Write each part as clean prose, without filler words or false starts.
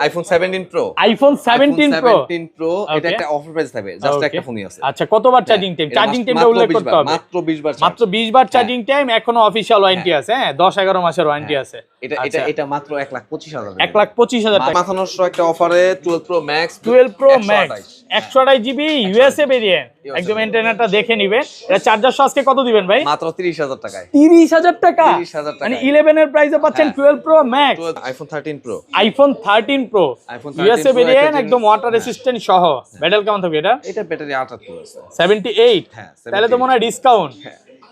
IPhone 17 pro. IPhone 17 pro. 17 pro এটা একটা offer price থাকবে, জাস্ট একটা ফোনই আছে। আচ্ছা, কতবার চার্জিং টাইম? চার্জিং টাইমটা উল্লেখ করতে হবে। মাত্র 20 বার, মাত্র 20 বার চার্জিং টাইম, এখনো অফিশিয়াল ওয়ারেন্টি আছে। হ্যাঁ, 10-11 মাসের ওয়ারেন্টি আছে। এটা মাত্র 1,25,000। 1,25,000 টাকা। মাথা নষ্ট একটা অফারে 12 pro max. 12 pro max 128 GB USA variant, একদম ইন্টারনেটটা দেখে নেবেন। এটা চার্জার আজকে কত দিবেন ভাই? মাত্র 30,000 টাকায়। 30,000 টাকা, 30,000 টাকা। মানে 11 এর প্রাইসে পাচ্ছেন 12 pro max. IPhone 13 pro. IPhone 13 pro USA variant, একদম ওয়াটার রেসিস্ট্যান্ট সহ। ব্যাটারি কেমন থাকবে এটা? এটা ব্যাটারি 78 আছে। 78। হ্যাঁ, তাহলে তো মনে হয় ডিসকাউন্ট।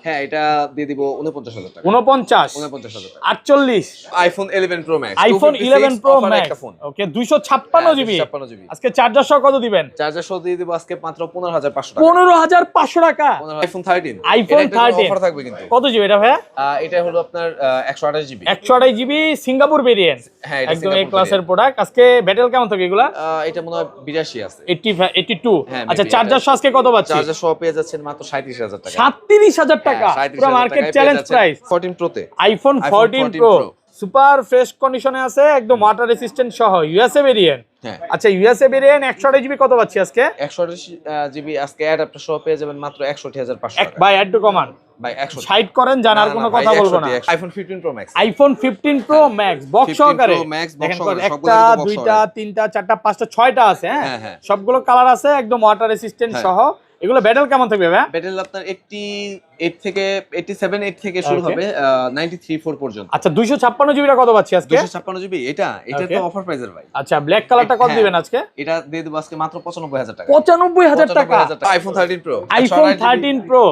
হ্যাঁ, এটা দিয়ে দিব 49,000 টাকা। 49,000 টাকা। 48। IPhone 11 pro max. IPhone 11 pro max. Okay, 256 GB. আজকে চার্জার সহ কত দিবেন? চার্জার সহ দিয়ে দিব আজকে মাত্র 15,500 টাকা। 15,500 টাকা। আইফোন 13। আইফোন 13 অফার থাকবে কিন্তু। কত জিবি এটা ভাই? এটা হলো আপনার 128 জিবি। 128 GB Singapore variant. হ্যাঁ, একদম এ ক্লাসের প্রোডাক্ট। আজকে ব্যাটারি কেমন থাকবে এগুলা? এটা মনে হয় 82 আছে। 82। আচ্ছা, চার্জার সহ আজকে কত পাচ্ছেন? চার্জার সহ পেয়ে যাচ্ছেন মাত্র 37,000 টাকা। 37,000 টাকা, পুরো মার্কেট চ্যালেঞ্জ প্রাইস। 14 প্রো তে আইফোন 14 প্রো সুপার ফ্রেশ কন্ডিশনে আছে, একদম ওয়াটার রেসিস্ট্যান্ট সহ ইউএসএ ভেরিয়েন্ট। আচ্ছা, ইউএসএ ভেরিয়েন্ট 128 জিবি কত পাচ্ছি আজকে? 128 জিবি আজকে অ্যাডাপ্টার সহ পেয়ে যাবেন মাত্র 61,500 টাকা। ভাই একটু কমান ভাই, 160 সাইড করেন, জানার কোনো কথা বলবো না। IPhone 15 pro max. IPhone 15 pro max box সহকারে। দেখেন, একটা, দুইটা, তিনটা, চারটা, পাঁচটা, ছয়টা আছে। হ্যাঁ, সবগুলো কালার আছে, একদম ওয়াটার রেসিস্ট্যান্ট সহ। এগুলো ব্যাটারি কেমন থাকবে ভাই? ব্যাটারি আপনার 88 থেকে 87 থেকে শুরু হবে 93 পর্যন্ত। আচ্ছা, 256 জিবিটা কত পাচ্ছি আজকে? 256 জিবি এটা তো অফার প্রাইসের ভাই। আচ্ছা, ব্ল্যাক কালারটা কত দিবেন আজকে? এটা দিয়ে দেব আজকে মাত্র 95,000 টাকা। 95,000 টাকা। IPhone 13 pro. IPhone 13 pro.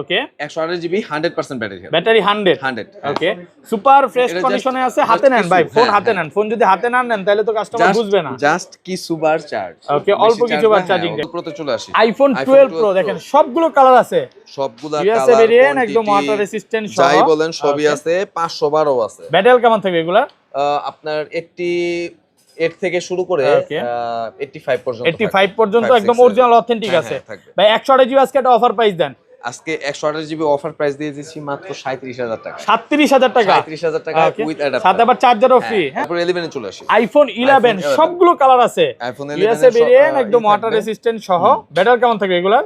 Okay, 128 GB 100% battery. Battery 100। Okay, super fresh কন্ডিশনে আছে। হাতে নেন ভাই, ফোন হাতে নেন। ফোন যদি হাতে না নেন তাহলে তো কাস্টমার বুঝবে না। জাস্ট কি সুপার চার্জ। ওকে, অল্প কিছু বার চার্জিং। প্রোতে চলে আসি। আইফোন 12 প্রো দেখেন, সবগুলো কালার আছে। সবগুলা ইউএসএ ভেরিয়েন্ট, একদম ওয়াটার রেসিস্ট্যান্ট সহ। যাই বলেন সবই আছে, 512 আছে। ব্যাটারি কেমন থাকবে এগুলা? আপনার 88 থেকে শুরু করে 85 পর্যন্ত। 85 পর্যন্ত একদম অরিজিনাল অথেন্টিক আছে। ভাই 128 জিবি আজকে একটা অফার প্রাইস দেন। আজকে 128 জিবি অফার প্রাইস দিয়ে দিচ্ছি মাত্র 37,000 টাকা। 37,000 টাকা। 37,000 টাকা উইথ অ্যাডাপ্টার। সাথে আবার চার্জারও ফ্রি। তারপর 11 এ চলে আসি। আইফোন 11 সবগুলো কালার আছে। আইফোন 11 ইউএসএ ভেরিয়েন্ট, একদম ওয়াটার রেসিস্ট্যান্ট সহ। ব্যাটারি কেমন থাকবে এগুলার?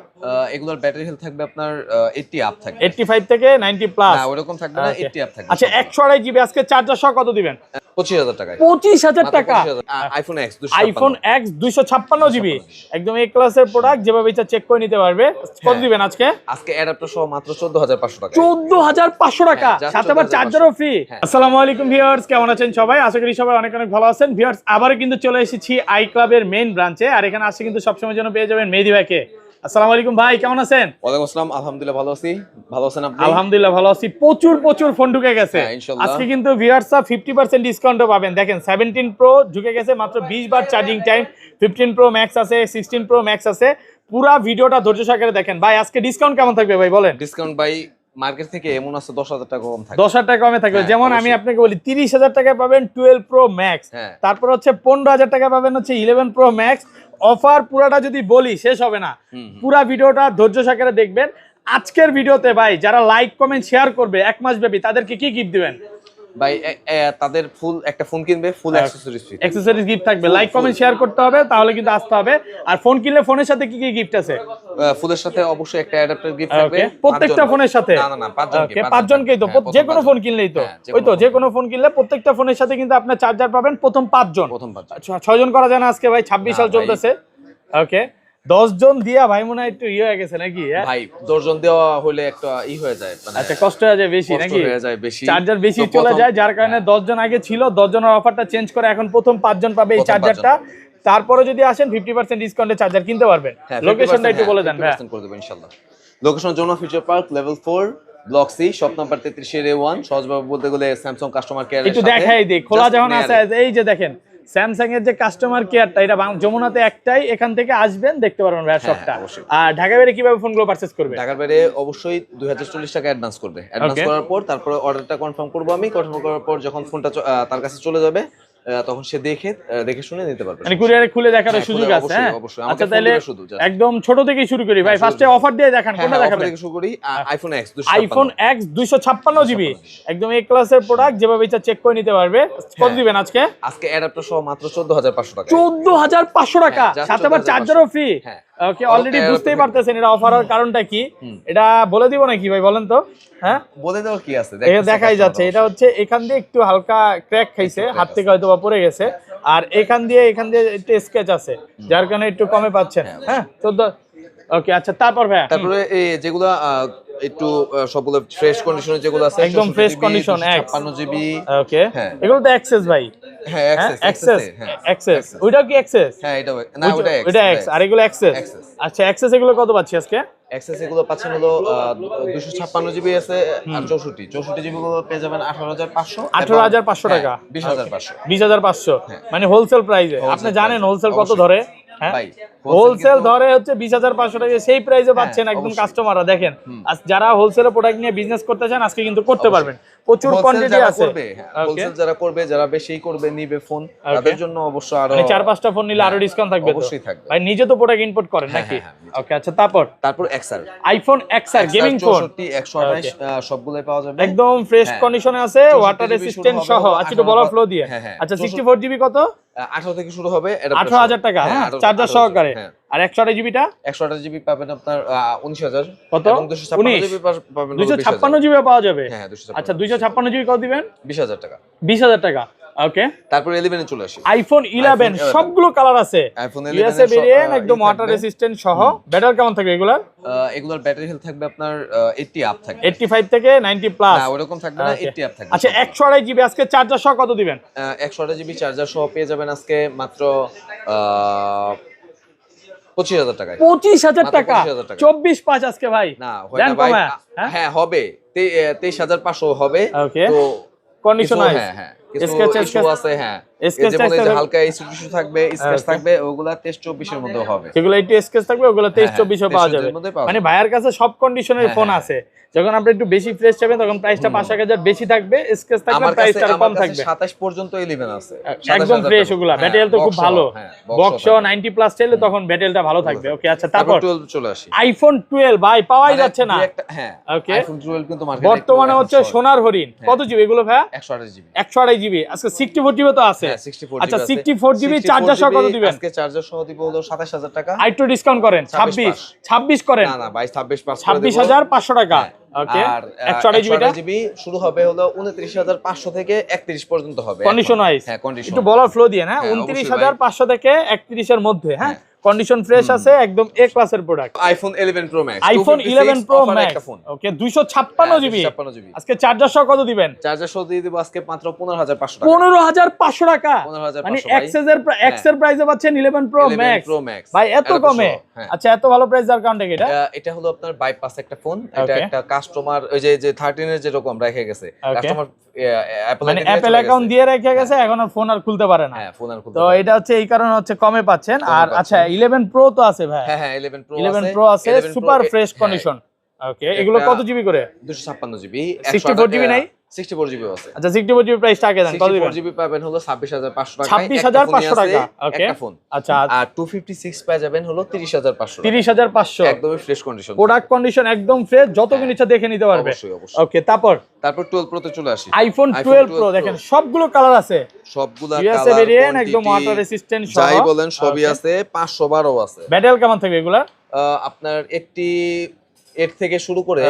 এগুলোর ব্যাটারি হেলথ থাকবে আপনার 80 আপ থাকবে। 85 থেকে 90 প্লাস। না, ওরকম থাকবে না, 80 আপ থাকবে। আচ্ছা, 128 জিবি আজকে চার্জার সহ কত দিবেন? 25,000 টাকা। 25,000 টাকা। আইফোন এক্স 256 জিবি, একদম এ ক্লাসের প্রোডাক্ট, যেভাবে ইচ্ছা চেক করে নিতে পারবে। কত দিবেন আজকে? আজকে অ্যাডাপ্টার সহ মাত্র 14,500 টাকা। 14,500 টাকা, সাথে আবার চার্জারও ফ্রি। আসসালামু আলাইকুম ভিউয়ার্স, কেমন আছেন সবাই? আশা করি সবাই অনেক অনেক ভালো আছেন। ভিউয়ার্স, আবারও কিন্তু চলে এসেছি আই ক্লাবের মেইন ব্রাঞ্চে, আর এখানে আসছে কিন্তু সবসময় জন্য পেয়ে যাবেন মেহেদী ভাইকে। আসসালামু আলাইকুম ভাই, কেমন আছেন? ওয়ালাইকুম আসসালাম, আলহামদুলিল্লাহ ভালো আছি। ভালো আছেন আপনি? আলহামদুলিল্লাহ ভালো আছি। প্রচুর ফোন ঢুকে গেছে আজকে, কিন্তু ভিউয়ার্সরা 50% ডিসকাউন্টও পাবেন। দেখেন, 17 প্রো ঢুকে গেছে, মাত্র 20 বার চার্জিং টাইম। 15 প্রো ম্যাক্স আছে, 16 প্রো ম্যাক্স আছে। পুরা ভিডিওটা ধৈর্য সহকারে দেখেন। ভাই আজকে ডিসকাউন্ট কেমন থাকবে ভাই বলেন? ডিসকাউন্ট ভাই মার্কেট থেকে এমন আছে 10,000 টাকা কম থাকবে। 10,000 টাকা কমে থাকবে। যেমন আমি আপনাকে বলি, 30,000 টাকায় পাবেন 12 প্রো ম্যাক্স। তারপর হচ্ছে 15,000 টাকা পাবেন হচ্ছে 11 প্রো ম্যাক্স। অফার পুরাটা যদি বলি শেষ হবে না। পুরা ভিডিওটা ধৈর্য সহকারে দেখবেন। আজকের ভিডিওতে ভাই যারা লাইক কমেন্ট শেয়ার করবে 1 মাস ব্যাপী, তাদেরকে কি গিফট দিবেন? ভাই তাদের ফুল একটা ফোন কিনবে, ফুল অ্যাকসেসরিজ গিফট থাকবে। লাইক কমেন্ট শেয়ার করতে হবে, তাহলে কিন্তু আসতে হবে। আর ফোন কিনলে ফোনের সাথে কি কি গিফট আছে? ফুলের সাথে অবশ্যই একটা অ্যাডাপ্টার গিফট থাকবে প্রত্যেকটা ফোনের সাথে। না 5 জনকেই তো, যে কোনো ফোন কিনলেই তো। ওই তো, যে কোনো ফোন কিনলে প্রত্যেকটা ফোনের সাথে কিন্তু আপনি চার্জার পাবেন প্রথম 5 জন। আচ্ছা, 6 জন করা যায় না আজকে ভাই? 26 সাল চলতেছে। ওকে, 10 জন দিয়া ভাই মনে হয় একটু হয়ে গেছে নাকি? ভাই 10 জন দেওয়া হলে একটা হয়ে যায়, মানে আচ্ছা কষ্ট হয়ে যায় বেশি নাকি? হয়ে যায় বেশি, চার্জার বেশি চলে যায়, যার কারণে 10 জন আগে ছিল, 10 জনের অফারটা চেঞ্জ করে এখন প্রথম 5 জন পাবে এই চার্জারটা। তারপরে যদি আসেন 50% ডিসকাউন্টে চার্জার কিনতে পারবেন। লোকেশনটা একটু বলে দেন ভাই। করে দেব ইনশাআল্লাহ। লোকেশন জোনা future park level 4 block C shop number 33 এর A1। সহজভাবে বলতে গেলে স্যামসাং কাস্টমার কেয়ার একটু দেখাই দেই, খোলা যখন আছে। এই যে দেখেন স্যামসাং এর যে কাস্টমার কেয়ারটা, এটা যমুনাতে একটাই, এখান থেকে আসবেন দেখতে পারবেন ভাই শপটা। আর ঢাকা বাইরে কিভাবে ফোনগুলো পারচেজ করবে? ঢাকার বাইরে অবশ্যই 2040 টাকা অ্যাডভান্স করবে। অ্যাডভান্স করার পর তারপরে অর্ডারটা কনফার্ম করব আমি। কনফার্ম করার পর যখন ফোনটা তার কাছে চলে যাবে, তখন সে দেখে শুনে নিতে পারবে। মানে কুরিয়ারে খুলে দেখার সুযোগ আছে। হ্যাঁ অবশ্যই। আচ্ছা তাহলে একদম ছোট থেকেই শুরু করি ভাই, ফার্স্টে অফার দিয়ে দেখান, কোনটা দেখাবেন? থেকে শুরু করি। আইফোন X 256 জিবি একদম এ ক্লাসের প্রোডাক্ট, যেভাবে ইচ্ছা চেক করে নিতে পারবে। কত দিবেন আজকে? আজকে অ্যাডাপ্টার সহ মাত্র 14500 টাকা। 14500 টাকা, সাথে আবার চার্জারও ফ্রি। ওকে, অলরেডি বুঝতেই পারতেছেন এটা অফার হওয়ার কারণটা কি, এটা বলে দিব নাকি ভাই বলেন তো? হ্যাঁ বলে দাও কি আছে, দেখাই যাচ্ছে। এটা হচ্ছে এখান দিয়ে একটু হালকা ক্র্যাক খাইছে, হাত থেকে হয়তো বা পড়ে গেছে, আর এখান দিয়ে একটু স্কেচ আছে, যার কারণে একটু কমে পাচ্ছেন। হ্যাঁ 14। ওকে আচ্ছা, তারপর ভাই তারপরে এই যেগুলো একটু সবগুলো ফ্রেশ কন্ডিশনে যেগুলো আছে, একদম ফ্রেশ কন্ডিশন 56 জিবি। ওকে, এগুলো তো অ্যাক্সেস ভাই। হ্যাঁ অ্যাক্সেস, ওইটাও কি অ্যাক্সেস? হ্যাঁ না ওটা এক্স, আর এগুলো অ্যাক্সেস। আচ্ছা অ্যাক্সেস এগুলো কত পাচ্ছি আজকে? অ্যাক্সেস এগুলো পাচ্ছেন হলো 256 জিবি আছে, আর 64 জিবি গুলো পেয়ে যাবেন 18500। 18500 টাকা, 20500 মানে হোলসেল প্রাইসে। আপনি জানেন হোলসেল কত ধরে? হ্যাঁ হোলসেল ধরে হচ্ছে 20500 টাকা, সেই প্রাইসে পাচ্ছেন একদম কাস্টমাররা। দেখেন যারা হোলসেলে প্রোডাক্ট নিয়ে বিজনেস করতে চান আজকে কিন্তু করতে পারবেন, প্রচুর কোয়ান্টিটি আছে। হোলসেল যারা করবে, যারা বেশি করবে নিবে ফোন, তাদের জন্য অবশ্যই আরো 4-5টা ফোন নিলে আরো ডিসকাউন্ট থাকবে। অবশ্যই থাকবে ভাই, নিজে তো প্রোডাক্ট ইম্পোর্ট করেন নাকি? ওকে আচ্ছা, তারপর XR, iPhone XR gaming phone 128 সবগুলাই পাওয়া যাবে, একদম ফ্রেশ কন্ডিশনে আছে, ওয়াটার রেসিস্ট্যান্ট সহ। আচ্ছা একটু বলা ফ্লো দিয়ে। আচ্ছা 64 জিবি কত? 18 থেকে শুরু হবে, 18000 টাকা। হ্যাঁ চার্জার সহকারে। আর 128 জিবিটা? 128 জিবি পাবেন আপনার 19000। কত? এবং 256 জিবি পাবেন 256 জিবি পাওয়া যাবে। হ্যাঁ 256। আচ্ছা 256 জিবি কত দিবেন? 20000 টাকা। 20000 টাকা। ওকে, তারপর 11 এ চলে আসি। আইফোন 11 সবগুলো কালার আছে, আইফোন 11 ভেরিয়েন্ট একদম ওয়াটার রেসিস্ট্যান্ট সহ। ব্যাটারি কেমন থাকবে এগুলার? এগুলোর ব্যাটারি হেলথ থাকবে আপনার 80 আপ থাকবে, 85 থেকে 90 প্লাস। না ওরকম থাকবে না, 80 আপ থাকবে। আচ্ছা 128 জিবি আজকে চার্জার সহ কত দিবেন? 128 জিবি চার্জার সহ পেয়ে যাবেন আজকে মাত্র 25000 টাকায়। 25000 টাকা, 24/5 আজকে ভাই। না হয় না ভাই, হ্যাঁ হবে 23500 হবে। তো কন্ডিশন হ্যাঁ কিছু আছে। হ্যাঁ হালকা ইস্যু থাকবে, স্ক্র্যাচ থাকবে, ওগুলা 23-24 এর মধ্যে হবে। যেগুলো একটু স্ক্র্যাচ থাকবে ওগুলো 23-24 পাওয়া যাবে। মানে ভাইয়ের কাছে সব কন্ডিশনের ফোন আছে। যখন আপনি একটু বেশি ফ্রেশ চাইবেন তখন প্রাইসটা 5-1000 বেশি থাকবে, স্ক্র্যাচ থাকবে, প্রাইসটা কম থাকবে। 27 পর্যন্ত 11 আছে, একদম ফ্রেশ ওগুলা। ব্যাটারি তো খুব ভালো, বক্স 90 প্লাস চাইলে তখন ব্যাটারিটা ভালো থাকবে। ওকে আচ্ছা, তারপর 12 চলে আসি। আইফোন 12 ভাই পাওয়াই যাচ্ছে না। হ্যাঁ ওকে, আইফোন 12 কিন্তু মার্কেটে বর্তমানে হচ্ছে সোনার হরিণ। কত জিবি এগুলো ভাই? 128 জিবি। 128 জিবি আজকে 64 জিবি তো আছে। আচ্ছা 64 জিবি চার্জার সহ কত দিবেন? আজকে চার্জার সহ দিব হলো 27000 টাকা। আইটো ডিসকাউন্ট করেন 26 করেন। না ভাই 26 26500 টাকা। ওকে, 128 জিবি শুরু হবে হলো 29500 থেকে 31 পর্যন্ত হবে কন্ডিশন ওয়াইজ। হ্যাঁ কন্ডিশন একটু বলার ফ্লো দিয়ে না, 29500 থেকে 31 এর মধ্যে। হ্যাঁ কন্ডিশন ফ্রেশ আছে, একদম এ ক্লাসের product. IPhone 11 pro max, iPhone 11 pro max. Okay 256 GB. আজকে চার্জার সহ কত দিবেন? চার্জার সহ দিয়ে দেব আজকে মাত্র 15500 টাকা। 15500 টাকা, মানে এক্স এর প্রাইসে পাচ্ছেন 11 প্রো ম্যাক্স ভাই, এত কমে। আচ্ছা এত ভালো প্রাইস যার কারণটা কি? এটা হলো আপনার বাইপাস একটা ফোন। এটা একটা কাস্টমার ওই যে 13 এর যেরকম রেখে গেছে কাস্টমার, অ্যাপল অ্যাকাউন্ট দিয়ে রেখে গেছে, এখন আর ফোন আর খুলতে পারে না। হ্যাঁ ফোন আর খুলতে, তো এটা হচ্ছে এই কারণে হচ্ছে কমে পাচ্ছেন। আর আচ্ছা 11 প্রো তো আছে ভাই? হ্যাঁ 11 প্রো আছে, সুপার ফ্রেশ কন্ডিশন। ওকে, এগুলো কত জিবি করে? 256 জিবি। 64 জিবি নাই? 64 জিবি আছে। আচ্ছা 64 জিবি প্রাইসটা আগে দেন, কত দিবেন? 64 জিবি পাবেন হলো 26500 টাকা। 26500 টাকা। ওকে, একটা ফোন। আচ্ছা আর 256 পাওয়া যাবেন হলো 30500। 30500 একদমই ফ্রেশ কন্ডিশন, প্রোডাক্ট কন্ডিশন একদম ফ্রেশ, যতক্ষণ ইচ্ছা দেখে নিতে পারবে। অবশ্যই অবশ্যই। ওকে, তারপর 12 প্রো তে চলে আসি। আইফোন 12 প্রো দেখেন সবগুলো কালার আছে, সবগুলা কালার ভেরিয়েন্ট একদম ওয়াটার রেসিস্ট্যান্ট সহ, যাই বলেন সবই আছে। 512 আছে। ব্যাটারি কেমন থাকবে এগুলা? আপনার 8 থেকে শুরু করে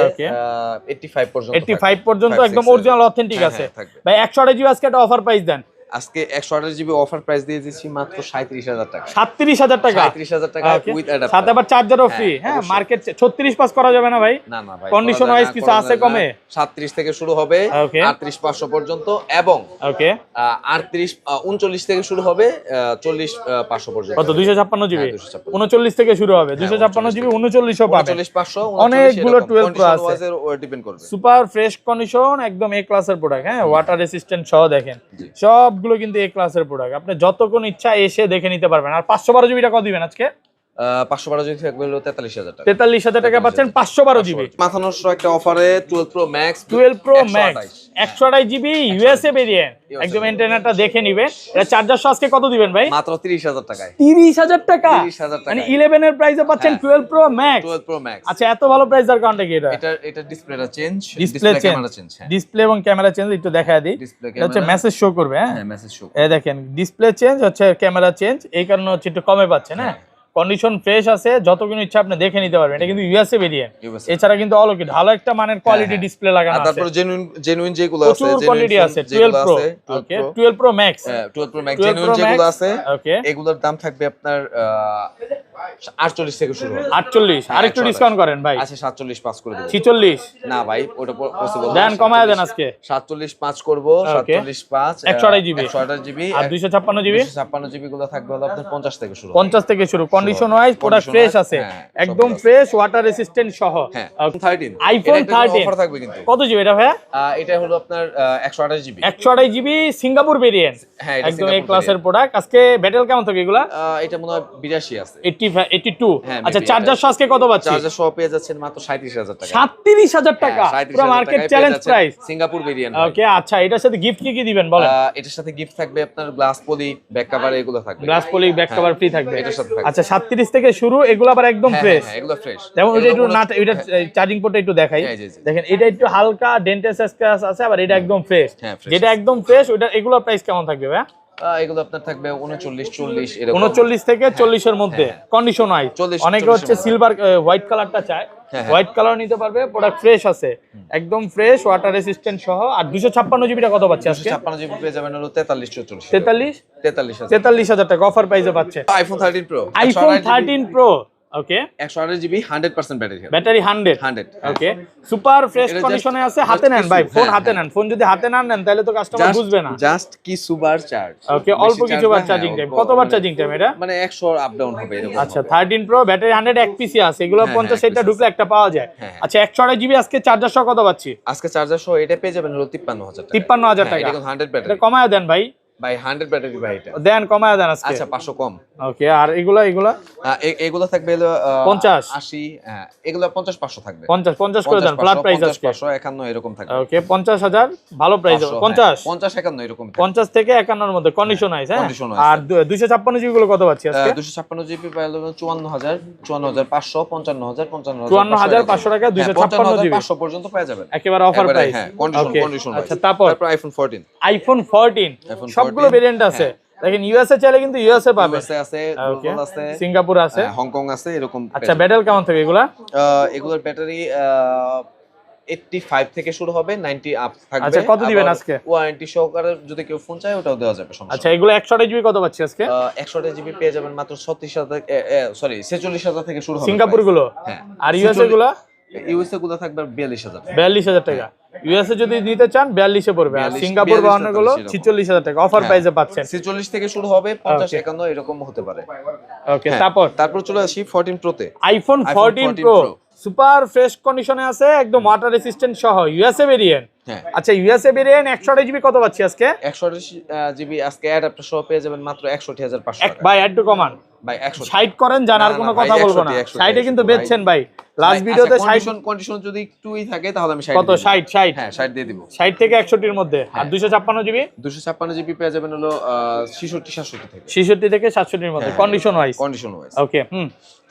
85 পর্যন্ত একদম অরিজিনাল অথেন্টিক আছে ভাই। 128 জিবি আজকে একটা অফার প্রাইস দেন। আজকে 128 জিবি অফার প্রাইস দিয়ে দিচ্ছি মাত্র 37000 টাকা। 37000 টাকা, 37000 টাকা উইথ অ্যাডাপ্টার, সাথে আবার চার্জারও ফ্রি। হ্যাঁ মার্কেট 36 পাস করা যাবে না ভাই? না না ভাই, কন্ডিশন ওয়াইজ কিছু আছে কমে? 37 থেকে শুরু হবে 38500 পর্যন্ত, এবং ওকে 39 থেকে শুরু হবে 40500 পর্যন্ত। কত? 256 জিবি 39 থেকে শুরু হবে, 256 জিবি 39ও পাবে, 49500 অনেকগুলো 12 প্রো আছে, ডিপেন্ড করবে। সুপার ফ্রেশ কন্ডিশন, একদম এ ক্লাসের প্রোডাক্ট। হ্যাঁ ওয়াটার রেসিস্ট্যান্ট সহ দেখেন সব গুলো কিন্তু এ ক্লাসের প্রোডাক্ট, আপনি যতক্ষণ ইচ্ছা এসে দেখে নিতে পারবেন। আর 512 জিবিটা কত দিবেন আজকে? 512 জিবি থাকবে হলো 43000 টাকা। 43000 টাকা পাচ্ছেন 512 জিবি। মাথা নষ্ট একটা অফারে 12 pro max 12 pro max 128 GB USA variant, একদম অ্যান্টেনাটা দেখে নিবেন। এটা চার্জার আজকে কত দিবেন ভাই? মাত্র 30000 টাকায়। 30000 টাকা, 30000 টাকা, মানে 11 এর প্রাইসে পাচ্ছেন 12 প্রো ম্যাক্স। 12 pro max. আচ্ছা, এত ভালো প্রাইস দেওয়ার কারণটা কি? এটা ডিসপ্লেটা change, display camera change. Display এবং ক্যামেরা চেঞ্জ একটু দেখায় দিই। এটা হচ্ছে মেসেজ শো করবে। হ্যাঁ মেসেজ শো। এই দেখেন ডিসপ্লে চেঞ্জ হচ্ছে, ক্যামেরা চেঞ্জ, এই কারণে হচ্ছে একটু কমে পাচ্ছেন। হ্যাঁ, কন্ডিশন ফ্রেশ আছে, যতগুলো ইচ্ছা আপনি দেখে নিতে পারবেন। এটা কিন্তু ইউএসএ ভেরিয়েন্ট, এছাড়া কিন্তু অলোকিড ভালো একটা মানের কোয়ালিটি ডিসপ্লে লাগানো আছে। তারপর জেনুইন যেগুলো আছে, প্রচুর কোয়ালিটি আছে। 12 প্রো, ওকে 12 pro max, 12 pro max genuine যেগুলো আছে, ওকে এগুলোর দাম থাকবে আপনার 48 থেকে শুরু হবে। 48, আরেকটু ডিসকাউন্ট করেন ভাই। আচ্ছা 47 পাস করে দেব। 46 না ভাই, ওটা পসিবল না। দেন, কমায় দেন আজকে। 47 পাস করব। 47 পাস 128 জিবি, 128 জিবি আর 256 জিবি। 256 জিবি গুলো থাকবে হলো আপনার 50 থেকে শুরু। 50 থেকে শুরু। কন্ডিশন ওয়াইজ প্রোডাক্ট ফ্রেশ আছে, একদম ফ্রেশ, ওয়াটার রেসিস্ট্যান্ট সহ। আইফোন 13 অফার থাকবে কিন্তু। কত জিবি এটা ভাই? এটা হলো আপনার 128 জিবি। 128 GB Singapore variant. হ্যাঁ, একদম এই ক্লাসের প্রোডাক্ট। আজকে ব্যাটেল কেমন থাকে এগুলা? এটা মনে হয় 82 আছে। 82। আচ্ছা, চার্জার আজকে কত পাচ্ছি? চার্জার সহ পেয়ে যাচ্ছেন মাত্র 37000 টাকা। 37000 টাকা, পুরো market challenge price. Singapore variant. Okay, আচ্ছা, এটার সাথে গিফট কি দিবেন বলেন? এটার সাথে গিফট থাকবে আপনার গ্লাস পলি, ব্যাক কভার, এগুলো থাকবে। Glass poly, back cover free থাকবে এটার সাথে থাকবে। আচ্ছা, 37 থেকে শুরু, এগুলো আবার একদম ফ্রেশ। হ্যাঁ, এগুলো ফ্রেশ। যেমন ওইটা একটু না, এটা চার্জিং পোর্টটা একটু দেখাই। দেখেন, এটা একটু হালকা ডেন্টাল স্ক্র্যাচ আছে, আবার এটা একদম ফ্রেশ। যেটা একদম ফ্রেশ, ওটা এগুলো প্রাইস কেমন থাকবে ভাই? এগুলো আপনার থাকবে 39 40 এরকম। 39 থেকে 40 এর মধ্যে কন্ডিশন হয়। অনেকে হচ্ছে সিলভার হোয়াইট কালারটা চায়, হোয়াইট কালার নিতে পারবে। প্রোডাক্ট ফ্রেশ আছে, একদম ফ্রেশ, ওয়াটার রেসিস্ট্যান্ট সহ। আর 256 জিবিটা কত পাচ্ছে আজকে? 256 জিবি পেয়ে যাবেন হলো 43 44। 43000 টাকা অফার প্রাইসে পাচ্ছে। IPhone 13 pro. IPhone 13 pro, okay 128 GB 100% battery. Battery 100, okay super fresh কন্ডিশনে আছে। হাতে নেন ভাই, ফোন হাতে নেন। ফোন যদি হাতে না নেন তাহলে তো কাস্টমার বুঝবে না। জাস্ট কি সুপার চার্জ, ওকে অল্প কিছু বার চার্জিং টাইম। কতবার চার্জিং টাইম এটা? মানে 100 আপ ডাউন হবে এরকম। আচ্ছা, 13 প্রো ব্যাটারি 100, এক পিসি আছে। এগুলো 50 এটা ঢুকলে একটা পাওয়া যায়। আচ্ছা, 128 জিবি আজকে চার্জার সহ কত পাচ্ছি? আজকে চার্জার সহ এটা পেয়ে যাবেন হলো 53000 টাকা। 53000 টাকা। এটা 100 ব্যাটারি। এটা কমায় দেন ভাই। ভাই 100 ব্যাটারি ভাই, এটা দেন, কমায় দেন আজকে। আচ্ছা 500 কম। ওকে, আর এগুলা এগুলো থাকবে হলো 50 80। হ্যাঁ, এগুলো 50 500 থাকবে। 50 করে দেন, ফ্ল্যাট প্রাইস আজকে 500 51 এরকম থাকবে। ওকে, 50000 ভালো প্রাইস। 50 51 এরকম। 50 থেকে 51 এর মধ্যে কন্ডিশন আছে। হ্যাঁ, আর 256 জিবি গুলো কত পাচ্ছি আজকে? 256 জিবি পাইলে 54000 54500 55000 54500 টাকা 256 জিবি 500 পর্যন্ত পেয়ে যাবেন একেবারে অফার প্রাইস। হ্যাঁ, কন্ডিশন। আচ্ছা, তারপর আইফোন 14। আইফোন 14 সবগুলো ভেরিয়েন্ট আছে। দেখেন, ইউএসএ চাইলে কিন্তু ইউএসএ পাবে, ইউএসএ আছে, গ্লোবাল আছে, সিঙ্গাপুর আছে, হংকং আছে, এরকম। আচ্ছা, ব্যাটারি কেমন থাকে এগুলা? এগুলোর ব্যাটারি 85 থেকে শুরু হবে, 90 আপ থাকবে। আচ্ছা, কত দিবেন আজকে? ওয়ারেন্টি সহকারে যদি কেউ ফোন চায় ওটাও দেওয়া যাবে, সমস্যা। আচ্ছা, এগুলো 128 জিবি কত পাচ্ছি আজকে? 128 জিবি পেয়ে যাবেন মাত্র 46000 থেকে শুরু হবে সিঙ্গাপুর গুলো। হ্যাঁ, আর ইউএসএ গুলো? ইউএসএ গুলো থাকবে 42000। 42000 টাকা। ইউএসএ যদি নিতে চান 42 এ পড়বে, আর সিঙ্গাপুর বা অন্য গুলো 46000 টাকা অফার প্রাইসে পাচ্ছেন। 46 থেকে শুরু হবে, 50 51 এরকম হতে পারে। ওকে, তারপর চলে আসি 14 প্রো তে। আইফোন 14 প্রো সুপার ফ্রেশ কন্ডিশনে আছে, একদম ওয়াটার রেসিস্ট্যান্ট সহ, ইউএসএ ভেরিয়েন্ট। আচ্ছা, ইউএসএ ভেরিয়েন্ট 128 জিবি কত পাচ্ছি আজকে? 128 জিবি আজকে অ্যাডাপ্টার সহ পেয়ে যাবেন মাত্র 61500 টাকা। ভাই একটু কমান ভাই, 60 করেন, জানার কোনো কথা বলবো না। 60 এ কিন্তু বেচছেন ভাই। লাস্ট ভিডিওতে 60 কন্ডিশন যদি একটুই থাকে তাহলে আমি 60 কত? 60 হ্যাঁ 60 দিয়ে দিব। 60 থেকে 61 এর মধ্যে। আর 256 জিবি? 256 জিবি পেয়ে যাবেন হলো 66 67 থেকে। 66 থেকে 67 এর মধ্যে কন্ডিশন ওয়াইজ। ওকে,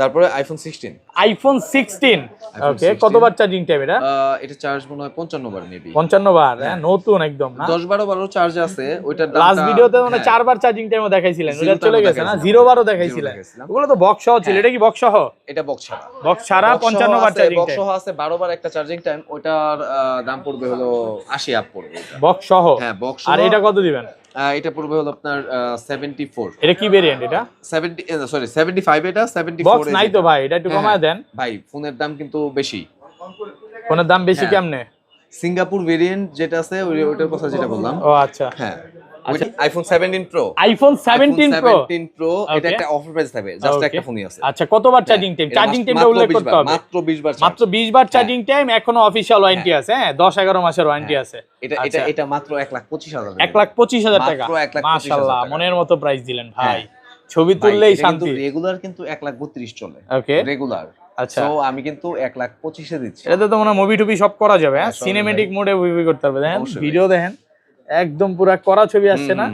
তারপরে আইফোন 16। আইফোন 16, ওকে কতবার চার্জিং টাইম এটা? এটা চার্জ মনে হয় 55 বার মেবি। 55 বার, হ্যাঁ নতুন একদম না। 10-12 বারও চার্জ আছে। ওইটার দামটা লাস্ট ভিডিওতে মানে 4 বার চার্জিং টাইমও দেখাইছিলেন, ওটা চলে গেছে না? 0 বারও দেখাইছিলেন। ওগুলো তো বক্স সহ ছিল, এটা কি বক্স সহ? এটা বক্স ছাড়া। বক্স ছাড়া 55 বার চার্জিং টাইম। বক্স সহ আছে 12 বার একটা চার্জিং টাইম। ওটার দাম পড়বে হলো 80 আপ পড়বে এটা। বক্স সহ? হ্যাঁ, বক্স। আর এটা কত দিবেন? এটা পড়বে হলো আপনার 74। এটা কি ভেরিয়েন্ট এটা? 75 এটা 74। বক্স নাই তো ভাই, এটা একটু কমায় দেন ভাই। ফোনের দাম কিন্তু বেশি। ফোনের দাম বেশি কেমনে? সিঙ্গাপুর ভেরিয়েন্ট যেটা আছে ওইটার কথা যেটা বললাম। ও আচ্ছা, হ্যাঁ। IPhone 17 pro. আইফোন 17 প্রো এটা একটা অফার প্রাইস থাকবে, জাস্ট একটা ফোনই আছে। আচ্ছা, কতবার চার্জিং টাইম? চার্জিং টাইমটা উল্লেখ করতে হবে। মাত্র 20 বার। মাত্র 20 বার চার্জিং টাইম, এখনো অফিশিয়াল ওয়ারেন্টি আছে। হ্যাঁ, 10-11 মাসের ওয়ারেন্টি আছে। এটা মাত্র 1,25,000। 1,25,000 টাকা। মাত্র 1,25,000 মাশাআল্লাহ, মনের মতো প্রাইস দিলেন ভাই। ছবি তুললেই শান্তি। রেগুলার কিন্তু 1,32,000 চলে, ওকে রেগুলার। আচ্ছা, তো আমি কিন্তু 1,25,000 দিচ্ছি। এটাতে তো মনে মুভি টুবি সব করা যাবে, হ্যাঁ সিনেমেটিক মোডে মুভি করতে পারবে। দেখেন ভিডিও দেখেন, একদম পুরো করা ছবি আসছে না?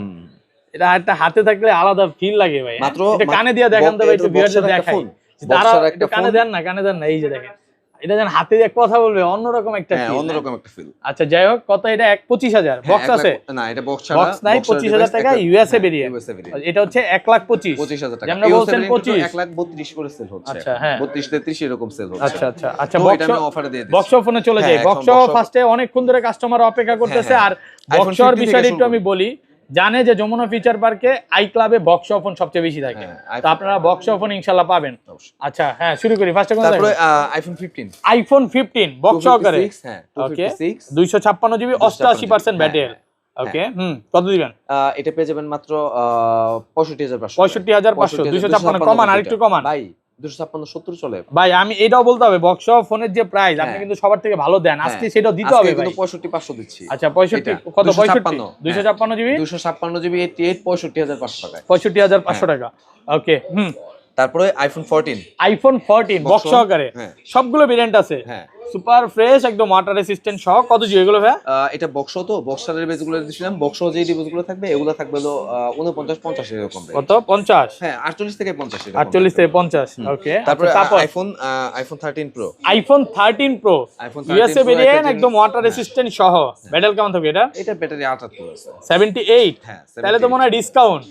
এটা একটা হাতে থাকলে আলাদা ফিল লাগে ভাই। এটা কানে দিয়ে দেখান তো ভাই, একটু ভিউয়ারদের দেখাই। তারা একটু কানে দেন না, এই যে দেখেন, এটা যেন হাতে দিয়ে কথা বলবে, অন্যরকম একটা ফিল, অন্যরকম একটা ফিল। আচ্ছা যাই হোক, কত এটা? 25,000 বক্স আছে না? এটা বক্স ছাড়া, বক্স নাই। 25,000 টাকা ইউএসএ ভেরিয়েন্ট। এটা হচ্ছে 1,25,000 টাকা। যেমন বলছেন 25, 1,32,000 করে সেল হচ্ছে। আচ্ছা হ্যাঁ, 32-33 এরকম সেল হচ্ছে। আচ্ছা বক্স অফারে দিয়ে দিই। বক্স ফোনে চলে যাই। বক্স ফার্স্টে অনেকক্ষণ ধরে কাস্টমার অপেক্ষা করতেছে। আর বক্সর বিষয়টা একটু আমি বলি, জানে যে যমুনা ফিচার পার্কে আই ক্লাবে বক্স ফোন সবচেয়ে বেশি থাকে, তো আপনারা বক্স ফোন ইনশাআল্লাহ পাবেন। আচ্ছা হ্যাঁ, শুরু করি ফার্স্টে কোন? তারপরে আইফোন 15 বক্স সহকারে। ওকে 256 জিবি 88% ব্যাটারি। ওকে কত দিবেন? এটা পেয়ে যাবেন মাত্র 65,500। 65,500 256 কমান, আরেকটু কমান ভাই। 256-70 চলে ভাই। আমি এটাও বলতে হবে, বক্স ফোনের যে প্রাইস আপনি কিন্তু সবার থেকে ভালো দেন, আজকে সেটাও দিতে হবে ভাই। 65,500 দিচ্ছি। আচ্ছা 65 কত? 256 জিবি 256 জিবি 88 65,500 টাকা। 65,500 টাকা। ওকে তারপরে আইফোন 14 বক্স সহকারে, সবগুলো ভেরিয়েন্ট আছে। সুপার ফ্রেশ একদম, ওয়াটার রেসিস্ট্যান্ট সহ। কত জিবি এগুলো ভাই? এটা বক্স, তো বক্সারের বেজগুলো দিছিলাম। বক্স যে ডিভাইসগুলো থাকবে এগুলো থাকবে হলো 49-50 এরকম। কত? 50? হ্যাঁ 48 থেকে 50 এরকম। 48 থেকে 50। ওকে তারপরে iPhone 13 pro. IPhone 13 pro USA variant একদম, ওয়াটার রেসিস্ট্যান্ট সহ। ব্যাটারি কেমন থাকবে এটা? এটা ব্যাটারি 78 আছে। 78? হ্যাঁ তাহলে তো মনে হয় ডিসকাউন্ট।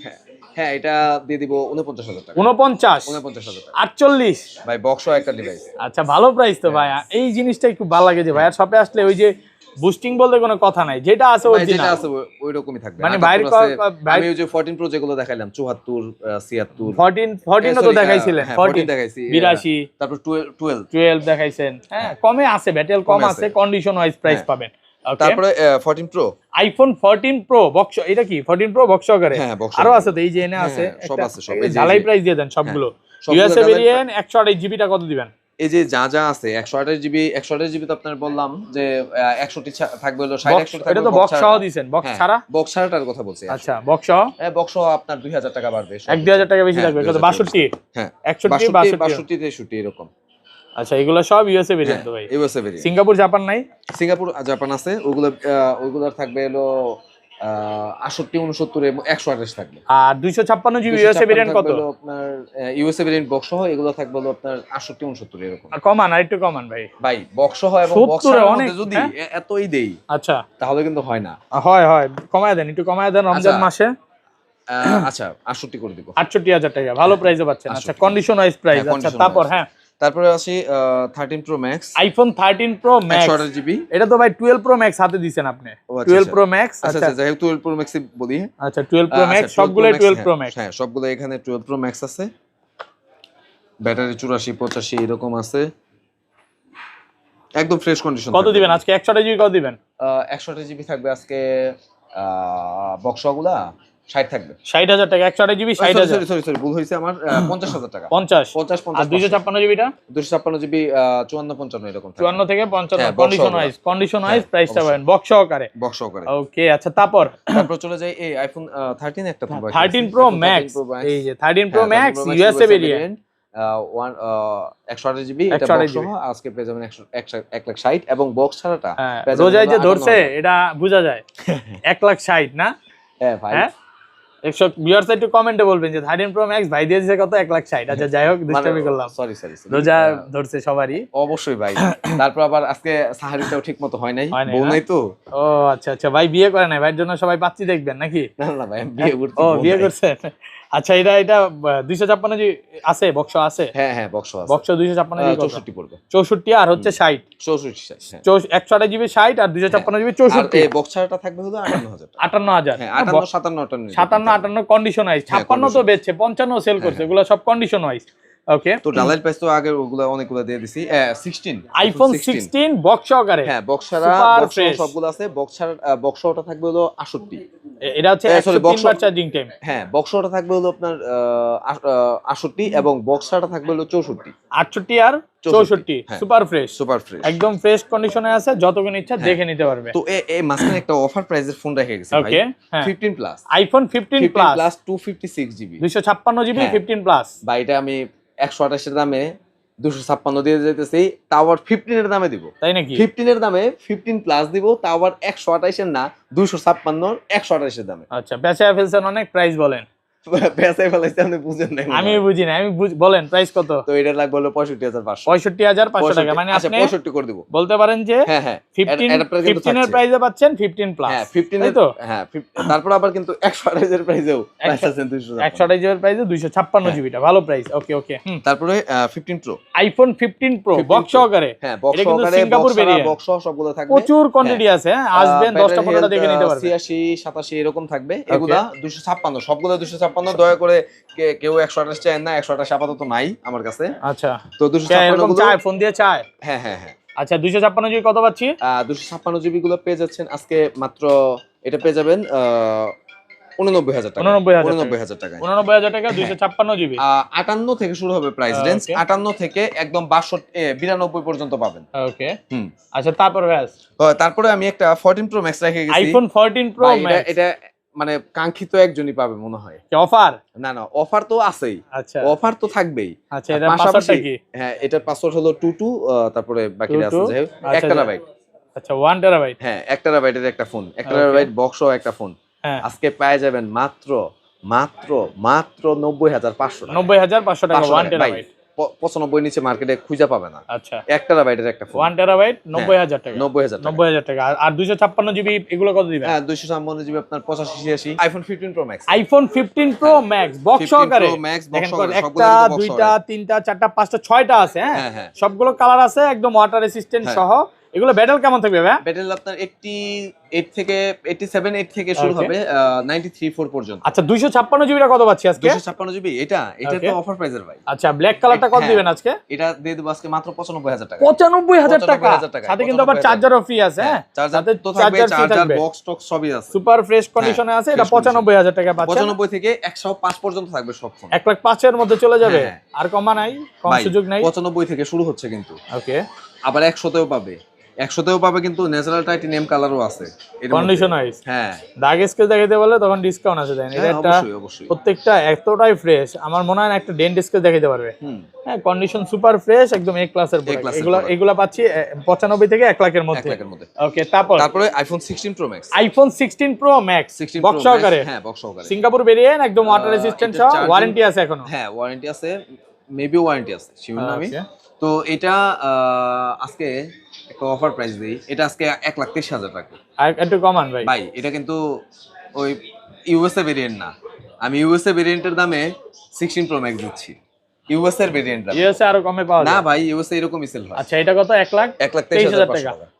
হ্যাঁ এটা দিয়ে দিব 49,000 টাকা। 49,000 48 ভাই, বক্স একটা ডিভাইস। আচ্ছা ভালো প্রাইস তো ভাই। এই জিনিসটা একটু ভালো লাগে যে ভাই শপে আসলে ওই যে বুস্টিং বলতে কোনো কথা নাই, যেটা আছে অরিজিনাল, যেটা আছে ওই রকমই থাকবে। মানে বাইরে আমি ওই যে 14 প্রো যেগুলো দেখাইলাম 74 76 14 তো দেখাইছিলেন, 14 দেখাইছি 82, তারপর 12 দেখাইছেন। হ্যাঁ কমে আছে, ব্যাটারি কম আছে, কন্ডিশন ওয়াইজ প্রাইস পাবেন। তারপরে 14 প্রো, আইফোন 14 প্রো বক্স। এটা কি 14 প্রো বক্স করে? আরো আছে তো, এই যে এনে আছে সব আছে, সব এই ঝালাই প্রাইস দিয়ে দেন সবগুলো। ইউএসএ ভেরিয়েন্ট 128 জিবি টা কত দিবেন? এই যে যা আছে 128 জিবি তো আপনার বললাম যে 61 থাকবে হলো 60 থাকবে। এটা তো বক্স সহ দিবেন, বক্স ছাড়া? বক্স ছাড়াটার কথা বলছি। আচ্ছা বক্স সহ, বক্স সহ আপনার 2000 টাকা বাড়বে, 1-2000 টাকা বেশি লাগবে। কত? 62? হ্যাঁ 61 62 এরকম। আচ্ছা এগুলো সব ইউএসএ ভেরিয়েন্ট তো ভাই? USA variant. সিঙ্গাপুর জাপান নাই? সিঙ্গাপুর জাপান আছে, ওগুলোর থাকবে হলো 68 69 128 থাকবে। আর 256 জিবি ইউএসএ ভেরিয়েন্ট কত? আপনার ইউএসএ ভেরিয়েন্ট বক্স সহ এগুলো থাকবে হলো আপনার 68 69 এরকম। আর কমান, আর একটু কমান ভাই বক্স সহ এবং বক্স এর মধ্যে যদি এতই দেই আচ্ছা তাহলে কিন্তু হয় না। হয় কমায় দেন, একটু কমায় দেন রমজান মাসে। আচ্ছা 68 করে দিব। 68,000 টাকা ভালো প্রাইসে পাচ্ছেন। আচ্ছা কন্ডিশন ওয়াইজ প্রাইস। আচ্ছা তারপরে আসি 13 pro max. IPhone 13 pro max 128 GB. এটা তো ভাই 12 প্রো ম্যাক্স হাতে দিবেন আপনি। 12 প্রো ম্যাক্স। আচ্ছা যাই হোক 12 প্রো ম্যাক্স বলি। আচ্ছা 12 প্রো ম্যাক্স সবগুলাই 12 প্রো ম্যাক্স। হ্যাঁ সবগুলো এখানে 12 প্রো ম্যাক্স আছে। ব্যাটারি 84 85 এরকম আছে, একদম ফ্রেশ কন্ডিশন। কত দিবেন আজকে? 128 জিবি কত দিবেন? 128 জিবি থাকবে আজকে বক্সগুলা 60 থাকবে। 60,000 টাকা 128 জিবি 60,000। সরি ভুল হইছে আমার। 50,000 টাকা। 50 আর 256 জিবিটা? 256 জিবি 54 55 এরকম। 54 থেকে 55 কন্ডিশন ওয়াইজ প্রাইসটা পাবেন বক্স সহকারে। ওকে আচ্ছা তারপর চলে যাই এই আইফোন 13 একটা থাকবে 13 প্রো ম্যাক্স। এই যে 13 pro max USA variant 128 GB. এটা বক্স সহ আজকে পেয়ে যাবেন 1,60,000 এবং বক্স ছাড়াটা রোজাই যে ধরছে এটা বোঝা যায়। 1,60,000 না? হ্যাঁ ভাই। একশো ভিউয়ার্স একটু কমেন্টে বলবেন যে 13 প্রো ম্যাক্স ভাই দিয়েছে কত? 1,60,000। আচ্ছা যাই হোক ডিস্টার্বই করলাম, সরি রোজা ধরছে সবারই অবশ্যই ভাই। তারপর আবার আজকে সাহারিটাও ঠিকমতো হয় নাই, বউ নাই তো। ও আচ্ছা ভাই বিয়ে করে নাই, ভাইয়ের জন্য সবাই পাচ্ছি দেখবেন নাকি? না ভাই বিয়ে করতে। ও বিয়ে করছেন। আচ্ছা এটা 256 জি আছে, বক্স আছে? হ্যাঁ বক্স আছে। বক্স 256 জি 64 পড়বে। 64 আর হচ্ছে 60 64 128 জিবি 60 আর 256 জিবি 64। এই বক্স ছাড়াটা থাকবে হলো 58,000 টাকা। 58,000 হ্যাঁ 58 57 কন্ডিশন ওয়াইজ। 56 তো বেচছে, 55 সেল করছে, এগুলো সব কন্ডিশন ওয়াইজ। ওকে, তো ডালাইল প্রাইস তো আগে ওগুলা অনেকগুলো দিয়ে দিছি। 16 আইফোন 16 বক্স সহকারে, হ্যাঁ বক্স ছাড়া বক্স সবগুলো আছে। বক্সটা থাকবে হলো 68, এটা হচ্ছে 103 বার চার্জিং টাইম। হ্যাঁ বক্সটা থাকবে হলো আপনার 68 এবং বক্সটা থাকবে হলো 64, 68 আর 64 সুপার ফ্রেশ, একদম ফ্রেশ কন্ডিশনে আছে, যতক্ষণ ইচ্ছা দেখে নিতে পারবে। তো এই মাঝখানে একটা অফার প্রাইসের ফোন রেখে গেছে ভাই, 15 plus, iPhone 15 plus 256 GB 256 GB 15 plus. ভাই এটা আমি 128 এর দামে 256 দিয়ে যেতেছি, তাও আবার 15 এর দামে দিব, তাই নাকি? 15 এর দামে 15 প্লাস দিব, তাও আবার 128 এর না 256 128 এর দামে। আচ্ছা, বেচা ফেলছেন অনেক, প্রাইস বলেন। পেছাই ফেলাইছে, আপনি বুঝেন না? আমি বুঝি না, আমি বলেন প্রাইস কত? তো এটা লাগবে হলো 65500, 65500 টাকা। মানে আপনি 65 করে দিব, বলতে পারেন যে হ্যাঁ হ্যাঁ 15 এর প্রাইসে পাচ্ছেন 15 প্লাস, হ্যাঁ 15 তো হ্যাঁ। তারপর আবার কিন্তু 128 এর প্রাইসেও প্রাইস আছে 128 এর প্রাইসে 256 জিবিটা, ভালো প্রাইস। ওকে ওকে। তারপরে 15 প্রো, আইফোন 15 প্রো বক্স সহকারে, হ্যাঁ বক্স সহকারে, সিঙ্গাপুর ভেরিয়েন্ট, বক্স সবগুলো থাকবে, প্রচুর কোয়ান্টিটি আছে, আসবেন 10টা 15টা দেখে নিতে পারবেন। 86 87 এরকম থাকবে, এগুলা 256, সবগুলো 256। দয়া করে কেউ 128 চায় না, 128 আপাতত নাই আমার কাছে। আচ্ছা, তো 256 গুলো চায়, ফোন দিয়ে চায়। হ্যাঁ হ্যাঁ হ্যাঁ। আচ্ছা, 256 জিবি কত পাচ্ছি? 256 জিবি গুলো পেয়ে যাচ্ছেন আজকে মাত্র, এটা পেয়ে যাবেন 89000 টাকা, 89000 টাকা, 89000 টাকা 256 জিবি। 58 থেকে শুরু হবে প্রাইস রেঞ্জ, 58 থেকে একদম 92 পর্যন্ত পাবেন। ওকে, আচ্ছা তারপরে আমি একটা 14 প্রো ম্যাক্স রেখে গেছি, আইফোন 14 প্রো ম্যাক্স। এটা মানে কাঙ্ক্ষিত একজনই পাবে মনে হয়। অফার? না, অফার তো আছেই, আচ্ছা অফার তো থাকবেই। আচ্ছা, এটার পাসওয়ার্ডটা কি? হ্যাঁ, এটার পাসওয়ার্ড হলো 22, তারপরে বাকিটা আছে যে 1 টেরাবাইট। আচ্ছা, 1 টেরাবাইট, হ্যাঁ 1 টেরাবাইটের একটা ফোন, 1 টেরাবাইট বক্স ও একটা ফোন আজকে পেয়ে যাবেন মাত্র 90500 টাকা, 90500 টাকা 1 টেরাবাইট। 95 নিচে মার্কেটে খুঁজে পাবে না। আচ্ছা, 1 টেরাবাইটের একটা ফোন, 1 টেরাবাইট 90000 টাকা, 90000 টাকা। আর 256 জিবি এগুলো কত দিবেন? হ্যাঁ 256 জিবি আপনার 85 86। IPhone 15 pro max, iPhone 15 pro max box সহকারে, একটা দুইটা তিনটা চারটা পাঁচটা 6টা আছে, হ্যাঁ সবগুলো কালার আছে, একদম ওয়াটার রেসিস্ট্যান্ট সহ। এগুলো ব্যাটেল কেমন থাকবে ভাই? ব্যাটেল আপনার 88 থেকে 87 থেকে শুরু হবে 93 পর্যন্ত। আচ্ছা, 256 জিবিটা কত পাচ্ছি আজকে? 256 জিবি এটা তো অফার প্রাইসের ভাই। আচ্ছা, ব্ল্যাক কালারটা কত দিবেন আজকে? এটা দিয়ে দেব আজকে মাত্র 95000 টাকা, 95000 টাকা। সাথে কিন্তু আবার চার্জারও ফ্রি আছে, হ্যাঁ চার্জার তো থাকবে, চার্জার বক্স টক সবই আছে, সুপার ফ্রেশ কন্ডিশনে আছে। এটা 95000 টাকা পাচ্ছেন, 95 থেকে 105 পর্যন্ত থাকবে সব ফোন, 105 এর মধ্যে চলে যাবে। আর কমা নাই, কম সুযোগ নাই। 95 থেকে শুরু হচ্ছে কিন্তু, ওকে আবার 100তেও পাবে, 100তেও পাবে, কিন্তু ন্যাচারাল টাইটেনিয়াম কালারও আছে কন্ডিশন ওয়াইজ। হ্যাঁ, দাগ স্কেচ দেখাইতে বলে তখন ডিসকাউন্ট আছে দেন। এটা একটা প্রত্যেকটা এতটাই ফ্রেশ, আমার মনে হয় একটা ডেন্ট স্কেচ দেখাইতে পারবে। হ্যাঁ, কন্ডিশন সুপার ফ্রেশ, একদম এ ক্লাসের প্রোডাক্ট। এগুলা পাচ্ছি 95 থেকে 1 লাখের মধ্যে। ওকে, তারপরে iPhone 16 pro max, iPhone 16 pro max box সহকারে, হ্যাঁ বক্স সহকারে, সিঙ্গাপুর ভেরিয়েন্ট, একদম ওয়াটার রেজিস্ট্যান্ট সহ, ওয়ারেন্টি আছে এখনো। হ্যাঁ ওয়ারেন্টি আছে, মেবি ওয়ারেন্টি আছে, শিওর না আমি। তো এটা আজকে একটা অফার প্রাইস দেই, এটা আজকে 1,30,000 টাকা। আর একটু কমান ভাই, এটা কিন্তু ওই ইউএসএ ভেরিয়েন্ট না, আমি ইউএসএ ভেরিয়েন্টের দামে 16 প্রো ম্যাক্স দিচ্ছি। ইউএসএ এর ভেরিয়েন্ট দাম, ইউএসএ আরো কমে পাওয়া যায় না ভাই, ইউএসএ এরকমই সেল হয়। আচ্ছা, এটা কত? 1,23,000 টাকা।